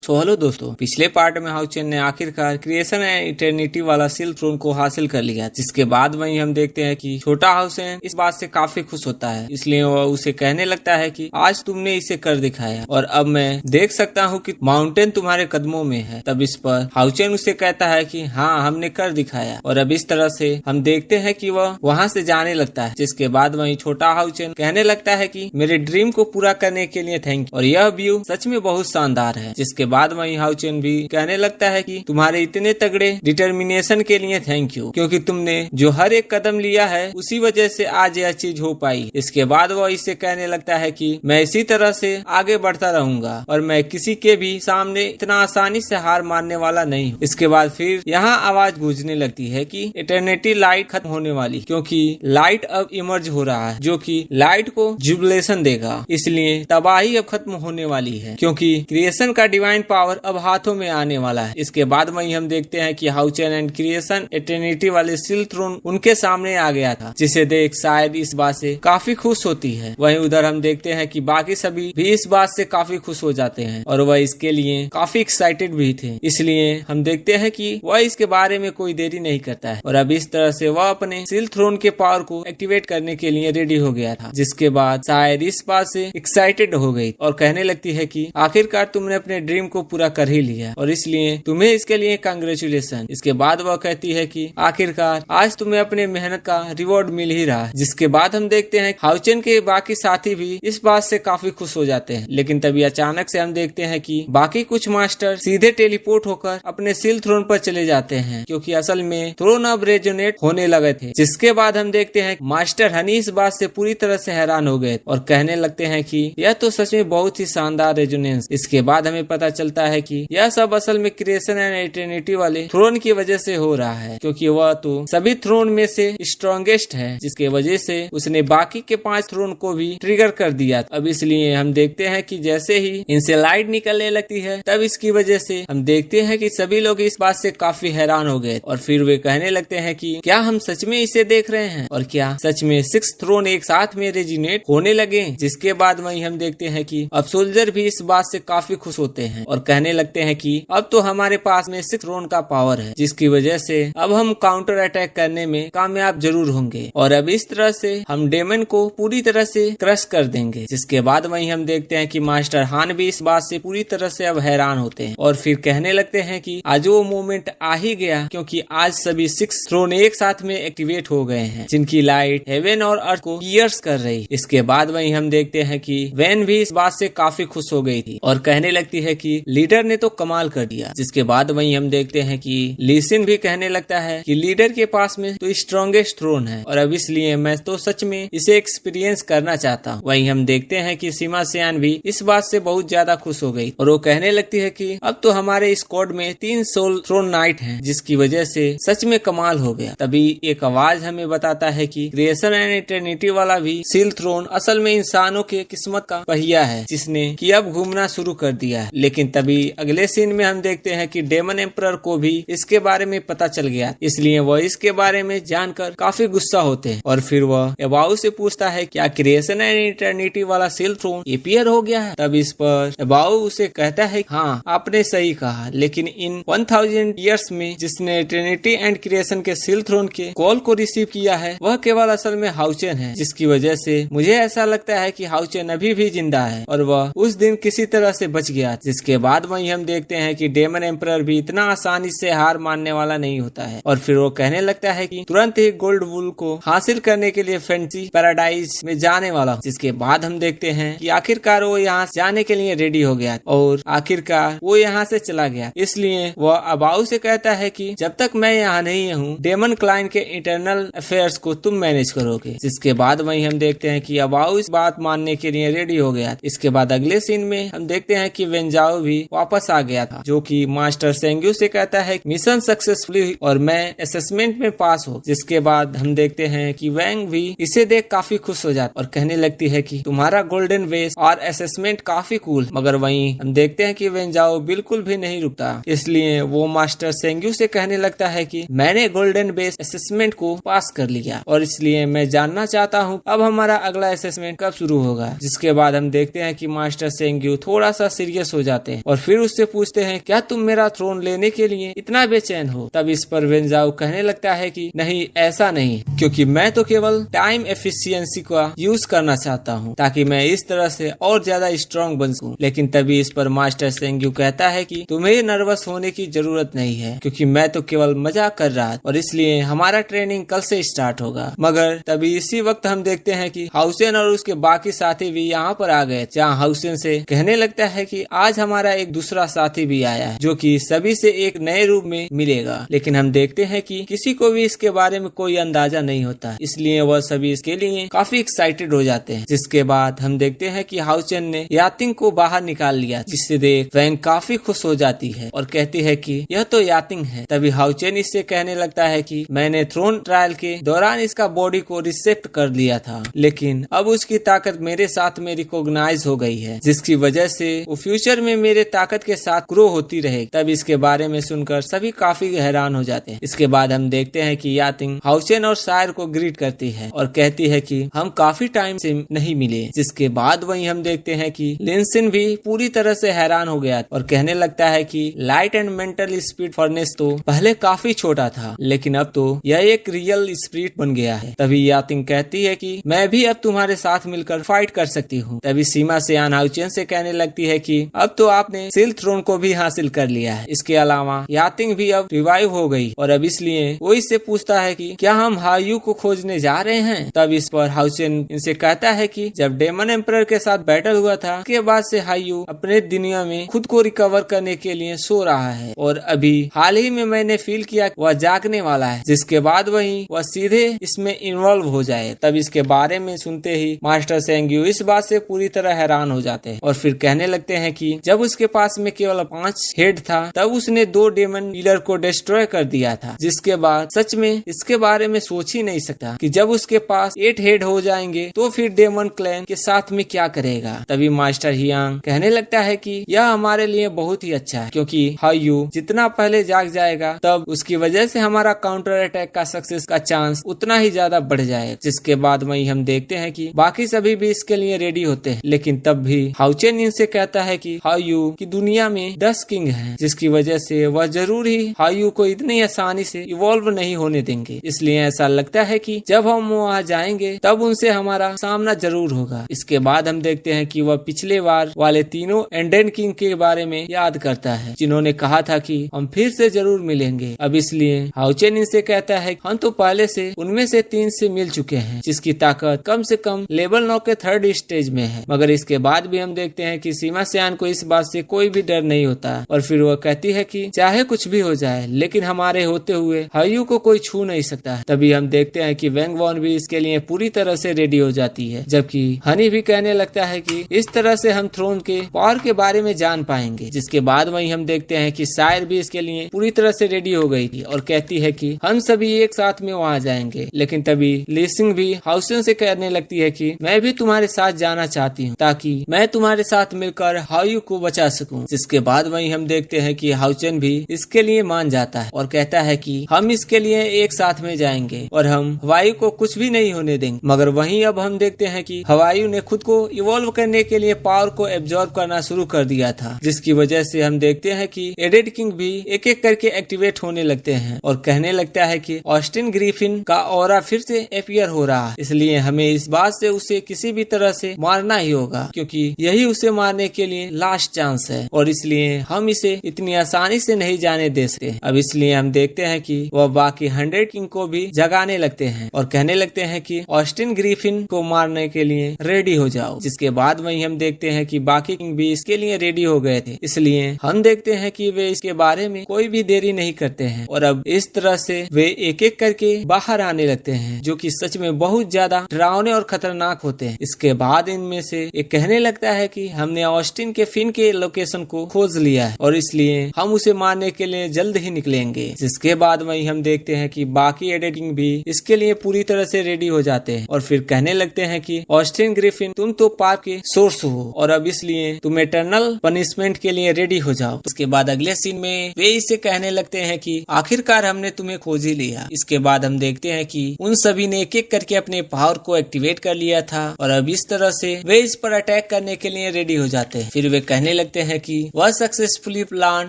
तो हेलो दोस्तों, पिछले पार्ट में हाउ चेन ने आखिरकार क्रिएशन एंड इटर्निटी वाला सिल्क थ्रोन को हासिल कर लिया, जिसके बाद वहीं हम देखते हैं कि छोटा हाउस इस बात से काफी खुश होता है। इसलिए वह उसे कहने लगता है कि आज तुमने इसे कर दिखाया और अब मैं देख सकता हूँ कि माउंटेन तुम्हारे कदमों में है। तब इस पर हाउ चेन उसे कहता है कि हाँ, हमने कर दिखाया। और अब इस तरह से हम देखते हैं कि वह वहाँ से जाने लगता है, जिसके बाद वहीं छोटा हाउ चेन कहने लगता है कि मेरे ड्रीम को पूरा करने के लिए थैंक यू, और यह व्यू सच में बहुत शानदार है। जिसके बाद वहीं हाउ चेन भी कहने लगता है कि तुम्हारे इतने तगड़े डिटर्मिनेशन के लिए थैंक यू, क्योंकि तुमने जो हर एक कदम लिया है उसी वजह से आज यह चीज हो पाई। इसके बाद वह इसे कहने लगता है कि मैं इसी तरह से आगे बढ़ता रहूंगा और मैं किसी के भी सामने इतना आसानी से हार मानने वाला नहीं हूँ। इसके बाद फिर यहाँ आवाज गूंजने लगती है कि इटर्निटी लाइट खत्म होने वाली, क्योंकि लाइट अब इमर्ज हो रहा है जो कि लाइट को जुबिलेशन देगा। इसलिए तबाही अब खत्म होने वाली है, क्योंकि क्रिएशन का डिवाइन पावर अब हाथों में आने वाला है। इसके बाद वहीं हम देखते हैं कि how chain and creation eternity वाले सिल्क थ्रोन उनके सामने आ गया था, जिसे देख शायद इस बात से काफी खुश होती है। वहीं उधर हम देखते हैं कि बाकी सभी भी इस बात से काफी खुश हो जाते हैं और वह इसके लिए काफी एक्साइटेड भी थे। इसलिए हम देखते हैं कि वह इसके बारे में कोई देरी नहीं करता है और अब इस तरह से वह अपने सिल्क थ्रोन के पावर को एक्टिवेट करने के लिए रेडी हो गया था। जिसके बाद शायद इस बात से एक्साइटेड हो गई और कहने लगती है कि आखिरकार तुमने अपने ड्रीम को पूरा कर ही लिया और इसलिए तुम्हें इसके लिए कांग्रेचुलेशन। इसके बाद वह कहती है कि आखिरकार आज तुम्हें अपने मेहनत का रिवॉर्ड मिल ही रहा है। जिसके बाद हम देखते हैं हाउ चेन के बाकी साथी भी इस बात से काफी खुश हो जाते हैं, लेकिन तभी अचानक से हम देखते हैं कि बाकी कुछ मास्टर सीधे टेलीपोर्ट होकर अपने सिल्क थ्रोन पर चले जाते हैं, क्योंकि असल में थ्रोन अब रेजोनेट होने लगे थे। जिसके बाद हम देखते हैं मास्टर हनी इस बात से पूरी तरह से हैरान हो गए और कहने लगते हैं कि यह तो सच में बहुत ही शानदार रेजोनेंस। इसके बाद हमें पता चलता है कि यह सब असल में क्रिएशन एंड इटर्निटी वाले थ्रोन की वजह से हो रहा है, क्योंकि वह तो सभी थ्रोन में से स्ट्रॉन्गेस्ट है, जिसके वजह से उसने बाकी के 5 थ्रोन को भी ट्रिगर कर दिया। अब इसलिए हम देखते हैं कि जैसे ही इनसे लाइट निकलने लगती है, तब इसकी वजह से हम देखते हैं कि सभी लोग इस बात से काफी हैरान हो गए और फिर वे कहने लगते हैं कि क्या हम सच में इसे देख रहे हैं और क्या सच में 6 थ्रोन एक साथ में रेजिनेट होने लगे। जिसके बाद वहीं हम देखते हैं कि अब सोल्जर भी इस बात से काफी खुश होते हैं और कहने लगते हैं कि अब तो हमारे पास में 6 थ्रोन का पावर है, जिसकी वजह से अब हम काउंटर अटैक करने में कामयाब जरूर होंगे और अब इस तरह से हम डेमन को पूरी तरह से क्रश कर देंगे। जिसके बाद वहीं हम देखते हैं कि मास्टर हान भी इस बात से पूरी तरह से अब हैरान होते हैं और फिर कहने लगते हैं कि आज वो मोमेंट आ ही गया, क्योंकि आज सभी 6 थ्रोन एक साथ में एक्टिवेट हो गए हैं, जिनकी लाइट हेवन और अर्थ को पियर्स कर रही। इसके बाद वहीं हम देखते हैं कि वैन भी इस बात से काफी खुश हो गई थी और कहने लगती है कि लीडर ने तो कमाल कर दिया। जिसके बाद वहीं हम देखते हैं कि ली सिन भी कहने लगता है कि लीडर के पास में तो स्ट्रॉन्गेस्ट थ्रोन है और अब इसलिए मैं तो सच में इसे एक्सपीरियंस करना चाहता हूँ। वहीं हम देखते हैं कि सीमा सियान भी इस बात से बहुत ज्यादा खुश हो गई और वो कहने लगती है कि अब तो हमारे स्क्वाड में 3 सोल थ्रोन नाइट हैं, जिसकी वजह से सच में कमाल हो गया। तभी एक आवाज हमें बताता है कि क्रिएशन एंड इटर्निटी वाला भी सिल्क थ्रोन असल में इंसानों के किस्मत का पहिया है, जिसने कि अब घूमना शुरू कर दिया है। लेकिन तभी अगले सीन में हम देखते हैं कि डेमन एम्परर को भी इसके बारे में पता चल गया, इसलिए वह इसके बारे में जानकर काफी गुस्सा होते हैं और फिर वह एबाउ से पूछता है क्या क्रिएशन एंड इटर्निटी वाला सिल्क थ्रोन एपियर हो गया है। तब इस पर एबाउ उसे कहता है हाँ, आपने सही कहा, लेकिन इन 1000 ईयर्स में जिसने इटर्निटी एंड क्रिएशन के सिल्क थ्रोन के कॉल को रिसीव किया है वह केवल असल में हाउ चेन है, जिसकी वजह से मुझे ऐसा लगता है कि हाउ चेन अभी भी जिंदा है और वह उस दिन किसी तरह से बच गया। जिसके बाद वहीं हम देखते हैं कि डेमन एम्परर भी इतना आसानी से हार मानने वाला नहीं होता है और फिर वो कहने लगता है कि तुरंत ही गोल्ड वुल को हासिल करने के लिए फैंसी पैराडाइज में जाने वाला। जिसके बाद हम देखते हैं कि आखिरकार वो यहाँ जाने के लिए रेडी हो गया और आखिरकार वो यहाँ से चला गया। इसलिए वह अबाउ से कहता है कि जब तक मैं यहाँ नहीं हूँ, डेमन क्लाइन के इंटरनल अफेयर्स को तुम मैनेज करोगे। जिसके बाद वहीं हम देखते हैं कि अबाउ इस बात मानने के लिए रेडी हो गया। इसके बाद अगले सीन में हम देखते हैं कि वेंजाओ भी वापस आ गया था, जो कि मास्टर सेंग्यू से कहता है मिशन सक्सेसफुली और मैं असेसमेंट में पास हो। जिसके बाद हम देखते हैं कि वैंग भी इसे देख काफी खुश हो जाता और कहने लगती है कि तुम्हारा गोल्डन वेस और असेसमेंट काफी कूल। मगर वहीं हम देखते हैं कि वेंजाओ बिल्कुल भी नहीं रुकता, इसलिए वो मास्टर सेंग्यू से कहने लगता है कि मैंने गोल्डन बेस असेसमेंट को पास कर लिया और इसलिए मैं जानना चाहता हूँ अब हमारा अगला असेसमेंट कब शुरू होगा। जिसके बाद हम देखते हैं कि मास्टर सेंग्यू थोड़ा सा सीरियस हो जाते जाते हैं और फिर उससे पूछते हैं क्या तुम मेरा थ्रोन लेने के लिए इतना बेचैन हो। तब इस पर वेनजाओ कहने लगता है कि नहीं, ऐसा नहीं, क्योंकि मैं तो केवल टाइम एफिशिएंसी का यूज करना चाहता हूँ ताकि मैं इस तरह से और ज्यादा स्ट्रॉन्ग बन सकूं। लेकिन तभी इस पर मास्टर सेंग्यू कहता है कि तुम्हें नर्वस होने की जरूरत नहीं है, क्योंकि मैं तो केवल मजाक कर रहा और इसलिए हमारा ट्रेनिंग कल से स्टार्ट होगा। मगर तभी इसी वक्त हम देखते हैं कि हाउसेन और उसके बाकी साथी भी यहाँ पर आ गए, जहाँ हाउसेन से कहने लगता है कि आज हमारा एक दूसरा साथी भी आया है जो कि सभी से एक नए रूप में मिलेगा। लेकिन हम देखते हैं कि किसी को भी इसके बारे में कोई अंदाजा नहीं होता, इसलिए वह सभी इसके लिए काफी एक्साइटेड हो जाते हैं। जिसके बाद हम देखते हैं कि हाउसेन ने यातिंग को बाहर निकाल लिया, जिससे देख वैंग काफी खुश हो जाती है और कहती है कि यह तो यातिंग है। तभी हाउसेन इससे कहने लगता है कि मैंने थ्रोन ट्रायल के दौरान इसका बॉडी को रिसेप्ट कर लिया था, लेकिन अब उसकी ताकत मेरे साथ में रिकॉग्नाइज हो गई है, जिसकी वजह से वो फ्यूचर में मेरे ताकत के साथ ग्रो होती रहेगी। तब इसके बारे में सुनकर सभी काफी हैरान हो जाते हैं। इसके बाद हम देखते हैं कि यातिंग हाउसेन और शायर को ग्रीट करती है और कहती है कि हम काफी टाइम से नहीं मिले। जिसके बाद वहीं हम देखते हैं कि लिनसिन भी पूरी तरह से हैरान हो गया और कहने लगता है कि light and mental speed furnace तो पहले काफी छोटा था, लेकिन अब तो यह एक रियल स्पिरिट बन गया है। तभी यातिंग कहती है कि मैं भी अब तुम्हारे साथ मिलकर फाइट कर सकती हूँ। तभी सीमा सियान हाउसेन से कहने लगती है कि अब तो आपने सिल थ्रोन को भी हासिल कर लिया है। इसके अलावा यातिंग भी अब रिवाइव हो गई और अब इसलिए वो इससे पूछता है कि क्या हम हायू को खोजने जा रहे हैं। तब इस पर हाउसेन इनसे कहता है कि जब डेमन एम्परर के साथ बैटल हुआ था, उसके बाद से हायू अपने दुनिया में खुद को रिकवर करने के लिए सो रहा है और अभी हाल ही में मैंने फील किया वह जागने वाला है, जिसके बाद वही वह सीधे इसमें इन्वॉल्व हो जाए। तब इसके बारे में सुनते ही मास्टर सेंग्यू इस बात से पूरी तरह हैरान हो जाते हैं और फिर कहने लगते हैं कि जब उसके पास में केवल 5 हेड था तब उसने 2 डेमन कीलर को डिस्ट्रॉय कर दिया था, जिसके बाद सच में इसके बारे में सोच ही नहीं सकता कि जब उसके पास 8 हेड हो जाएंगे तो फिर डेमन क्लैन के साथ में क्या करेगा। तभी मास्टर हियांग कहने लगता है कि यह हमारे लिए बहुत ही अच्छा है, क्योंकि हायू जितना पहले जाग जाएगा तब उसकी वजह से हमारा काउंटर अटैक का सक्सेस का चांस उतना ही ज्यादा बढ़ जाएगा। जिसके बाद वही हम देखते हैं कि बाकी सभी भी इसके लिए रेडी होते हैं, लेकिन तब भी हाउचेन इनसे कहता है कि हायू की दुनिया में 10 किंग हैं, जिसकी वजह से वह जरूर ही हायू को इतनी आसानी से इवॉल्व नहीं होने देंगे। इसलिए ऐसा लगता है कि जब हम वहाँ जाएंगे तब उनसे हमारा सामना जरूर होगा। इसके बाद हम देखते हैं कि वह पिछले बार वाले तीनों एंडेन किंग के बारे में याद करता है, जिन्होंने कहा था कि हम फिर से जरूर मिलेंगे। अब इसलिए हाउचेन इनसे कहता है हम तो पहले से उनमें से 3 से मिल चुके हैं, जिसकी ताकत कम से कम लेवल 9 के 3rd स्टेज में है। मगर इसके बाद भी हम देखते हैं कि सीमा सियान को इस बात से कोई भी डर नहीं होता और फिर वह कहती है कि चाहे कुछ भी हो जाए, लेकिन हमारे होते हुए हायू को कोई छू नहीं सकता। तभी हम देखते हैं कि वैंग वॉन भी इसके लिए पूरी तरह से रेडी हो जाती है, जबकि हनी भी कहने लगता है कि इस तरह से हम थ्रोन के पावर के बारे में जान पाएंगे। जिसके बाद वही हम देखते हैं कि शायर भी इसके लिए पूरी तरह से रेडी हो गई थी और कहती है कि हम सभी एक साथ में वहाँ जाएंगे। लेकिन तभी लीसिंग भी हाउसेन से कहने लगती है कि मैं भी तुम्हारे साथ जाना चाहती हूँ, ताकि मैं तुम्हारे साथ मिलकर हायू को बचा सकूं। जिसके बाद वही हम देखते हैं कि हाउसेन भी इसके लिए मान जाता है और कहता है कि हम इसके लिए एक साथ में जाएंगे और हम हवायू को कुछ भी नहीं होने देंगे। मगर वहीं अब हम देखते हैं कि हवायू ने खुद को इवॉल्व करने के लिए पावर को एब्जॉर्ब करना शुरू कर दिया था, जिसकी वजह से हम देखते हैं कि एडेड किंग भी एक एक करके एक्टिवेट होने लगते हैं और कहने लगता है कि ऑस्टिन ग्रिफिन का ऑरा फिर से अपीयर हो रहा है, इसलिए हमें इस बात से उसे किसी भी तरह से मारना ही होगा, क्योंकि यही उसे मारने के लिए लास्ट चांस है और इसलिए हम इसे इतनी आसानी से नहीं जाने दे सकते। अब इसलिए हम देखते हैं कि वह बाकी 100 किंग को भी जगाने लगते हैं और कहने लगते हैं कि ऑस्टिन ग्रिफिन को मारने के लिए रेडी हो जाओ। जिसके बाद वही हम देखते हैं कि बाकी किंग भी इसके लिए रेडी हो गए थे, इसलिए हम देखते हैं कि वे इसके बारे में कोई भी देरी नहीं करते हैं और अब इस तरह से वे एक एक करके बाहर आने लगते हैं, जो कि सच में बहुत ज्यादा डरावने और खतरनाक होते हैं। इसके बाद इनमें से एक कहने लगता है कि हमने ऑस्टिन के फिन के लोकेशन को खोज लिया है और इसलिए हम उसे मारने के लिए जल्द ही निकलेंगे। जिसके बाद वही हम देखते हैं कि बाकी एडिटिंग भी इसके लिए पूरी तरह से रेडी हो जाते हैं और फिर कहने लगते हैं कि ऑस्टिन ग्रिफिन तुम तो पाप के सोर्स हो और अब इसलिए तुम इटर्नल पनिशमेंट के लिए रेडी हो जाओ। उसके बाद अगले सीन में वे इसे कहने लगते हैं कि आखिरकार हमने तुम्हें खोज ही लिया। इसके बाद हम देखते हैं कि उन सभी ने एक एक करके अपने पावर को एक्टिवेट कर लिया था और अब इस तरह से वे इस पर अटैक करने के लिए रेडी हो जाते हैं। फिर वे कहने लगते हैं कि वह सक्सेसफुली प्लान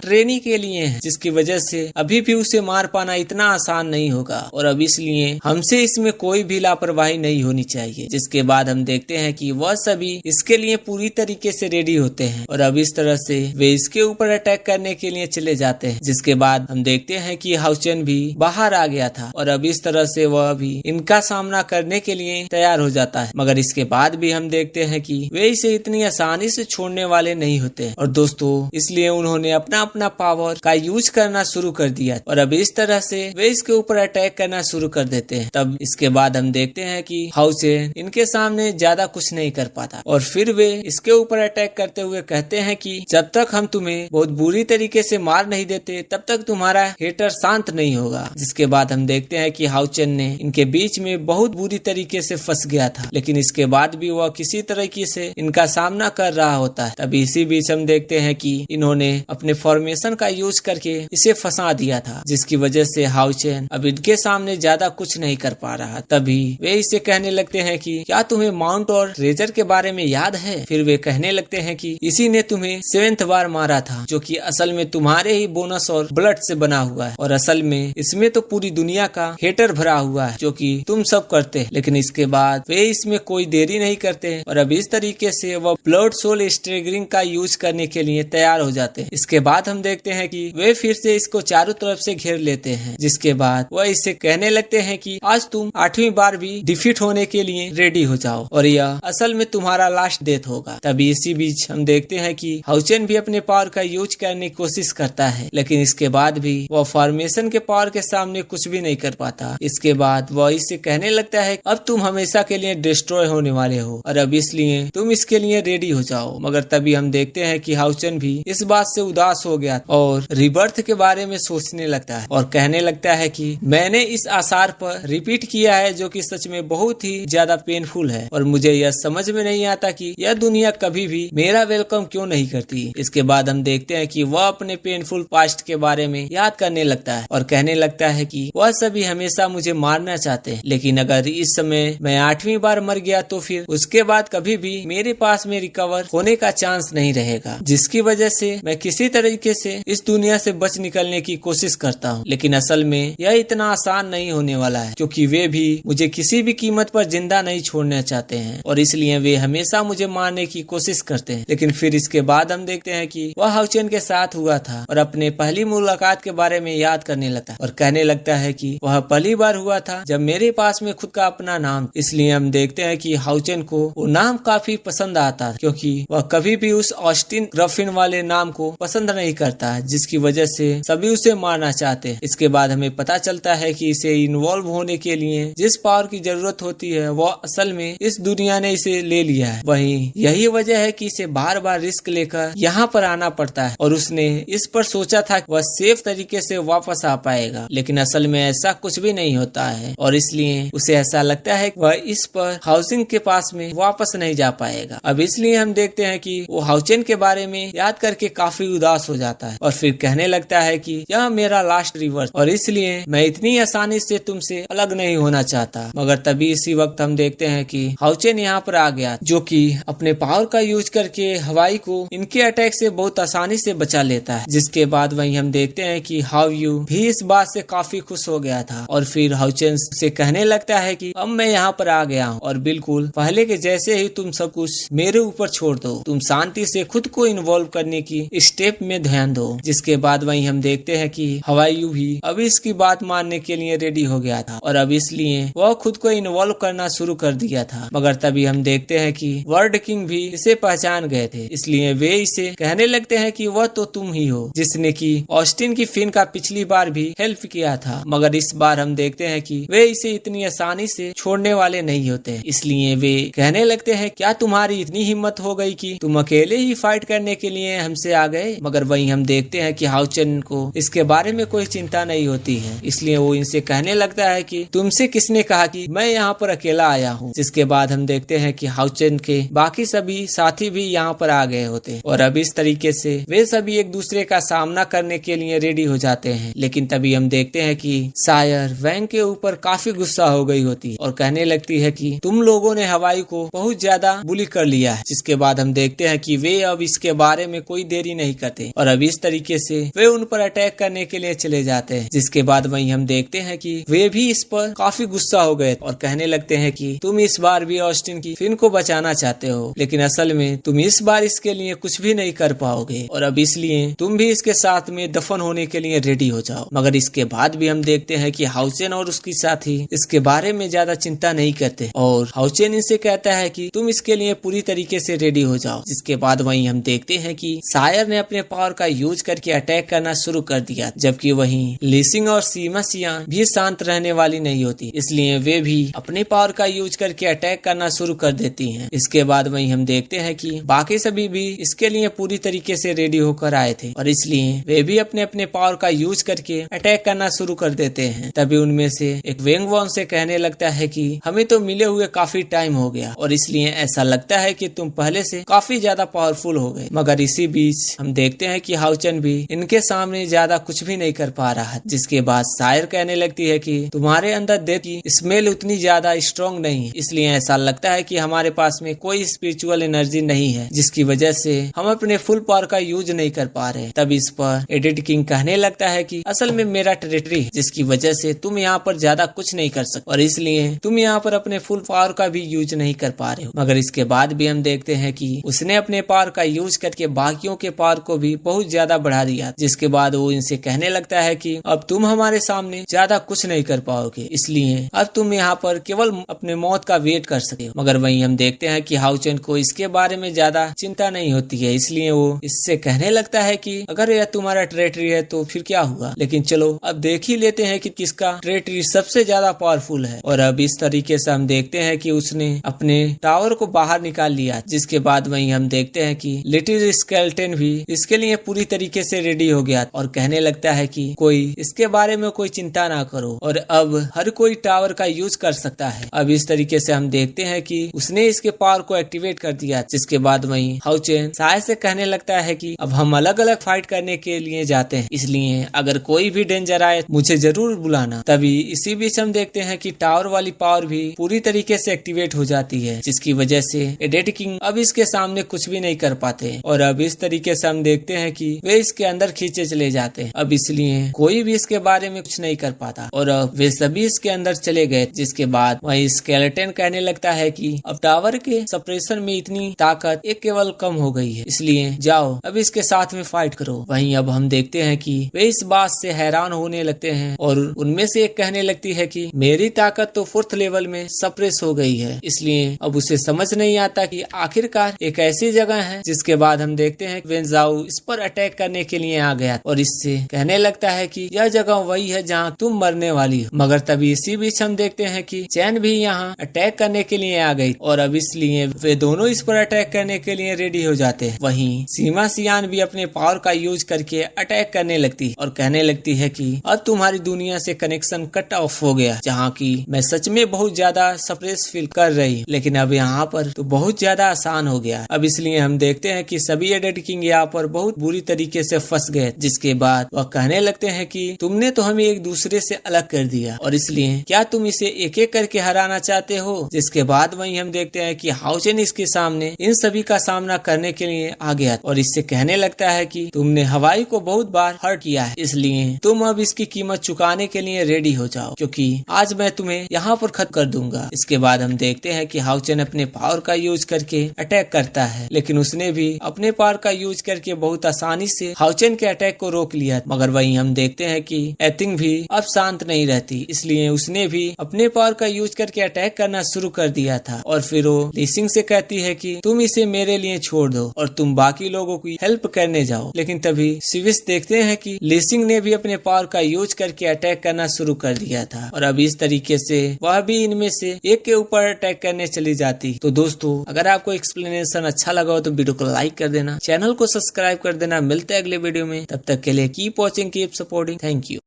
ट्रेनी के लिए है, जिसकी वजह से अभी भी उसे मार पाना इतना आसान नहीं होगा और अब इसलिए हमसे इसमें कोई भी लापरवाही नहीं होनी चाहिए। जिसके बाद हम देखते हैं कि वह सभी इसके लिए पूरी तरीके से रेडी होते हैं और अब इस तरह से वे इसके ऊपर अटैक करने के लिए चले जाते हैं। जिसके बाद हम देखते हैं कि हाउचेन भी बाहर आ गया था और अब इस तरह से वह भी इनका सामना करने के लिए तैयार हो जाता है, मगर इसके बाद भी हम देखते हैं कि वे इसे इतनी आसानी से छोड़ने वाले नहीं होते और दोस्तों इसलिए उन्होंने अपना अपना पावर का यूज करना शुरू कर दिया और अब इस तरह से वे इसके ऊपर अटैक करना शुरू कर देते हैं। तब इसके बाद हम देखते हैं कि हाउचेन इनके सामने ज्यादा कुछ नहीं कर पाता और फिर वे इसके ऊपर अटैक करते हुए कहते हैं कि जब तक हम तुम्हें बहुत बुरी तरीके से मार नहीं देते तब तक तुम्हारा हेटर शांत नहीं होगा। जिसके बाद हम देखते हैं कि हाउचेन ने इनके बीच में बहुत बुरी तरीके से फंस गया था, लेकिन इसके बाद भी वह किसी तरीके से इनका सामना कर रहा होता है। तभी इसी बीच हम देखते हैं कि इन्होंने अपने फॉर्मेशन का यूज करके इसे फंसा दिया था, जिसकी वजह से हाउचेन अब इनके सामने ज्यादा कुछ नहीं कर पा रहा। तभी वे इसे कहने लगते हैं कि क्या तुम्हें माउंट और ट्रेजर के बारे में याद है? फिर वे कहने लगते हैं कि इसी ने तुम्हें 7th बार मारा था, जो कि असल में तुम्हारे ही बोनस और ब्लड से बना हुआ है और असल में इसमें तो पूरी दुनिया का हेटर भरा हुआ है जो कि तुम सब करते हैं। लेकिन इसके बाद वे इसमें कोई देरी नहीं करते और अब इस तरीके से वह ब्लड सोल स्ट्रेगरिंग का यूज करने के लिए तैयार हो जाते हैं। इसके बाद हम देखते हैं कि वे फिर से इसको चारों तरफ से घेर लेते हैं, जिसके बाद वह इससे कहने लगते हैं कि आज तुम 8वीं बार भी डिफीट होने के लिए रेडी हो जाओ और यह असल में तुम्हारा लास्ट डेथ होगा। तभी इसी बीच हम देखते हैं कि हाउचेन भी अपने पावर का यूज करने की कोशिश करता है, लेकिन इसके बाद भी वह फॉर्मेशन के पावर के सामने कुछ भी नहीं कर पाता। इसके बाद वह इससे कहने लगता है अब तुम हमेशा के लिए डिस्ट्रॉय होने वाले हो और अब इसलिए तुम इसके लिए रेडी हो जाओ। मगर तभी हम देखते हैं कि हाउचेन भी इस बात से उदास हो गया और रिबर्थ के बारे में सोचने लगता है और कहने लगता है कि मैंने इस आसार पर रिपीट किया है जो कि सच में बहुत ही ज्यादा पेनफुल है और मुझे यह समझ में नहीं आता कि यह दुनिया कभी भी मेरा वेलकम क्यों नहीं करती। इसके बाद हम देखते हैं कि वह अपने पेनफुल पास्ट के बारे में याद करने लगता है और कहने लगता है कि वह सभी हमेशा मुझे मारना चाहते हैं, लेकिन अगर इस समय मैं 8वीं बार मर गया तो फिर उसके बाद कभी भी मेरे पास में रिकवर होने का चांस नहीं रहेगा, जिसकी वजह से मैं किसी तरीके से इस दुनिया से बच निकलने की कोशिश करता हूँ। लेकिन असल में यह इतना आसान नहीं होने वाला है, क्योंकि वे भी मुझे किसी भी कीमत पर जिंदा नहीं छोड़ना चाहते हैं और इसलिए वे हमेशा मुझे मारने की कोशिश करते हैं। लेकिन फिर इसके बाद हम देखते हैं कि वह हाउचेन के साथ हुआ था और अपने पहली मुलाकात के बारे में याद करने लगता है और कहने लगता है कि वह पहली बार हुआ था जब मेरे पास में खुद का अपना नाम। इसलिए हम देखते हैं कि हाउचेन को वो नाम काफी पसंद आता है, क्योंकि वह कभी भी उस ऑस्टिन ग्रफिन वाले नाम को पसंद नहीं करता है, जिसकी वजह से सभी उसे मारना चाहते हैं। इसके बाद हमें पता चलता है कि इसे इन्वॉल्व होने के लिए जिस पावर की जरूरत होती है वह असल में इस दुनिया ने इसे ले लिया है। वहीं यही वजह है कि इसे बार बार रिस्क लेकर यहाँ पर आना पड़ता है और उसने इस पर सोचा था कि वह सेफ तरीके से वापस आ पाएगा, लेकिन असल में ऐसा कुछ भी नहीं होता है और इसलिए उसे ऐसा लगता है कि वह इस पर हाउसिंग के पास में वापस नहीं जा पाएगा। अब इसलिए हम देखते हैं कि वो हाउचेन के बारे में याद करके काफी उदास हो जाता है और फिर कहने लगता है कि यह मेरा लास्ट रिवर्स और इसलिए मैं इतनी आसानी से तुमसे अलग नहीं होना चाहता। मगर तभी इसी वक्त हम देखते हैं कि हाउचेन यहाँ पर आ गया, जो कि अपने पावर का यूज करके हवाई को इनके अटैक से बहुत आसानी से बचा लेता है। जिसके बाद वहीं हम देखते हैं कि हाउ यू भी इस बात से काफी खुश हो गया था और फिर हाउचेन से कहने लगता है कि अब मैं यहाँ पर आ गया हूँ और बिल्कुल पहले के जैसे ही तुम सब कुछ मेरे ऊपर छोड़ दो, तुम शांति से खुद को इन्वॉल्व करने की स्टेप में ध्यान दो। जिसके बाद वहीं हम देखते हैं कि हवाई यू भी अब इसकी बात मानने के लिए रेडी हो गया था और अब इसलिए वह खुद को इन्वॉल्व करना शुरू कर दिया था। मगर तभी हम देखते हैं कि वर्ल्ड किंग भी इसे पहचान गए थे, इसलिए वे इसे कहने लगते हैं कि वह तो तुम ही हो जिसने की ऑस्टिन की फिन का पिछली बार भी हेल्प किया था। मगर इस बार हम देखते हैं कि वे इसे इतनी आसानी से छोड़ने वाले नहीं होते, इसलिए वे कहने लगते हैं क्या तुम्हारी इतनी हिम्मत हो गई कि तुम अकेले ही फाइट करने के लिए हमसे आ गए। मगर वहीं हम देखते हैं कि हाउचेन को इसके बारे में कोई चिंता नहीं होती है, इसलिए वो इनसे कहने लगता है कि तुमसे किसने कहा कि मैं यहाँ पर अकेला आया हूँ। जिसके बाद हम देखते हैं कि हाउचेन के बाकी सभी साथी भी यहाँ पर आ गए होते और अब इस तरीके से वे सभी एक दूसरे का सामना करने के लिए रेडी हो जाते हैं। लेकिन तभी हम देखते हैं कि सायर वैंग के ऊपर काफी गुस्सा हो गई होती और कहने लगती है कि तुम लोगों ने हवाई को बहुत ज्यादा बुली कर लिया है। जिसके बाद हम देखते हैं कि वे अब इसके बारे में कोई देरी नहीं करते और अब इस तरीके से वे उन पर अटैक करने के लिए चले जाते हैं। जिसके बाद वहीं हम देखते हैं कि वे भी इस पर काफी गुस्सा हो गए और कहने लगते हैं कि तुम इस बार भी ऑस्टिन की फिन को बचाना चाहते हो, लेकिन असल में तुम इस बार इसके लिए कुछ भी नहीं कर पाओगे और अब इसलिए तुम भी इसके साथ में दफन होने के लिए रेडी हो जाओ। मगर इसके बाद भी हम देखते हैं कि हाउचेन और उसकी साथी इसके बारे में ज्यादा चिंता नहीं करते और हाउचेन इनसे कहता है कि तुम इसके लिए पूरी तरीके से रेडी हो जाओ। जिसके बाद वहीं हम देखते हैं कि सायर ने अपने पावर का यूज करके अटैक करना शुरू कर दिया, जबकि वहीं लीसिंग और सीमा सियान भी शांत रहने वाली नहीं होती, इसलिए वे भी अपने पावर का यूज करके अटैक करना शुरू कर देती हैं। इसके बाद वहीं हम देखते हैं कि बाकी सभी भी इसके लिए पूरी तरीके से रेडी होकर आए थे और इसलिए वे भी अपने अपने पावर का यूज करके अटैक करना शुरू कर देते हैं। तभी उनमें से एक वेंग वॉन से कहने लगता है कि हमें तो मिले हुए काफी टाइम हो गया और इसलिए ऐसा लगता है कि तुम पहले से काफी ज्यादा पावरफुल हो गए। मगर इसी बीच हम देखते हैं कि हाउचेन भी इनके सामने ज्यादा कुछ भी नहीं कर पा रहा है। जिसके बाद सायर कहने लगती है कि तुम्हारे अंदर डेथ की स्मेल उतनी ज्यादा स्ट्रॉन्ग नहीं है, इसलिए ऐसा लगता है कि हमारे पास में कोई स्पिरिचुअल एनर्जी नहीं है, जिसकी वजह से हम अपने फुल पावर का यूज नहीं कर पा रहे। तब इस पर एडिट किंग कहने लगता है कि असल में मेरा टेरिटरी है, जिसकी वजह से तुम यहाँ पर ज्यादा कुछ नहीं कर सकते और इसलिए तुम यहाँ पर अपने फुल पावर का भी यूज नहीं कर पा रहे हो। मगर इसके बाद भी हम देखते हैं कि उसने अपने पावर का यूज करके बाकियों के पावर को भी बहुत ज्यादा बढ़ा दिया। जिसके बाद वो इनसे कहने लगता है कि अब तुम हमारे सामने ज्यादा कुछ नहीं कर पाओगे, इसलिए अब तुम यहाँ पर केवल अपने मौत का वेट कर सकते हो। मगर वहीं हम देखते हैं कि हाउचेन को इसके बारे में ज्यादा चिंता नहीं होती है, इसलिए वो इससे कहने लगता है कि अगर यह तुम्हारा टेरिटरी है तो फिर क्या हुआ, लेकिन चलो अब देख ही लेते हैं कि किसका टेरिटरी सबसे ज्यादा पावरफुल है। और अब इस तरीके से हम देखते हैं कि उसने अपने टावर को बाहर निकाल लिया। जिसके बाद वहीं हम देखते हैं कि लिटिल स्केलेटन भी इसके लिए पूरी तरीके से रेडी हो गया और कहने लगता है कि कोई इसके बारे में कोई चिंता ना करो और अब हर कोई टावर का यूज कर सकता है। अब इस तरीके से हम देखते हैं कि उसने इसके पावर को एक्टिवेट कर दिया। जिसके बाद वहीं हाउचेन साय से कहने लगता है कि अब हम अलग अलग फाइट करने के लिए जाते हैं, इसलिए अगर कोई भी डेंजर आए मुझे जरूर बुलाना। तभी इसी बीच हम देखते हैं कि टावर वाली पावर भी पूरी तरीके से एक्टिवेट हो जाती है, जिसकी वजह से एडिट किंग अब इसके सामने कुछ भी नहीं कर पाते और अब इस तरीके से हम देखते हैं कि वे इसके अंदर खींचे चले जाते हैं। अब इसलिए कोई भी इसके बारे में कुछ नहीं कर पाता और अब वे सभी इसके अंदर चले गए। जिसके बाद वही स्केलेटन कहने लगता है कि अब टावर के सप्रेशन में इतनी ताकत एक केवल कम हो गई है, इसलिए जाओ अब इसके साथ में फाइट करो। वहीं अब हम देखते हैं कि वे इस बात से हैरान होने लगते हैं और उनमें से एक कहने लगती है कि मेरी ताकत तो 4th लेवल में सप्रेस हो गई है, इसलिए अब उसे समझ नहीं आता कि आखिरकार एक ऐसी जगह है। जिसके बाद हम देखते हैं वेन जाओ इस पर अटैक करने के लिए आ गया और इससे कहने लगता है कि यह जगह वही है जहाँ तुम मरने वाली हो। मगर तभी इसी बीच हम देखते हैं कि चैन भी यहाँ अटैक करने के लिए आ गई और अब इसलिए वे दोनों इस पर अटैक करने के लिए रेडी हो जाते हैं। वहीं सीमा सियान भी अपने पावर का यूज करके अटैक करने लगती है और कहने लगती है कि अब तुम्हारी दुनिया से कनेक्शन कट ऑफ हो गया, जहाँ की मैं सच में बहुत ज्यादा सप्रेस फील कर रही, लेकिन अब यहाँ पर तो बहुत ज्यादा आसान हो गया। अब इसलिए हम देखते हैं कि सभी एडिट किंग यहाँ पर बहुत बुरी तरीके से फंस गए। जिसके बाद वह कहने लगते हैं कि तुमने तो हमें एक दूसरे से अलग कर दिया और इसलिए क्या तुम इसे एक एक करके हराना चाहते हो। जिसके बाद वहीं हम देखते हैं कि हाउचेन इसके सामने इन सभी का सामना करने के लिए आ गया और इससे कहने लगता है कि तुमने हवाई को बहुत बार हर्ट किया है, इसलिए तुम अब इसकी कीमत चुकाने के लिए रेडी हो जाओ, क्योंकि आज मैं तुम्हें यहाँ पर खत्म कर दूंगा। इसके बाद हम देखते हैं कि हाउचेन अपने पावर का यूज करके अटैक करता है, लेकिन उसने भी अपने पावर का यूज करके बहुत आसानी से हाउचेन के अटैक को रोक लिया। मगर वहीं हम देखते हैं कि एथिंग भी अब शांत नहीं रहती, इसलिए उसने भी अपने पावर का यूज करके अटैक करना शुरू कर दिया था और फिर वो लीसिंग से कहती है कि तुम इसे मेरे लिए छोड़ दो और तुम बाकी लोगों की हेल्प करने जाओ। लेकिन तभी सिविस देखते हैं कि लीसिंग ने भी अपने पावर का यूज करके अटैक करना शुरू कर दिया था और अब इस तरीके से वह भी इनमें से एक के ऊपर अटैक करने चली जाती। तो दोस्तों, अगर आपको एक्सप्लेनेशन अच्छा लगा हो तो वीडियो को लाइक कर देना, चैनल को सब्सक्राइब कर देना। मिलते हैं अगले वीडियो में, तब तक के लिए keep watching, keep supporting. Thank you.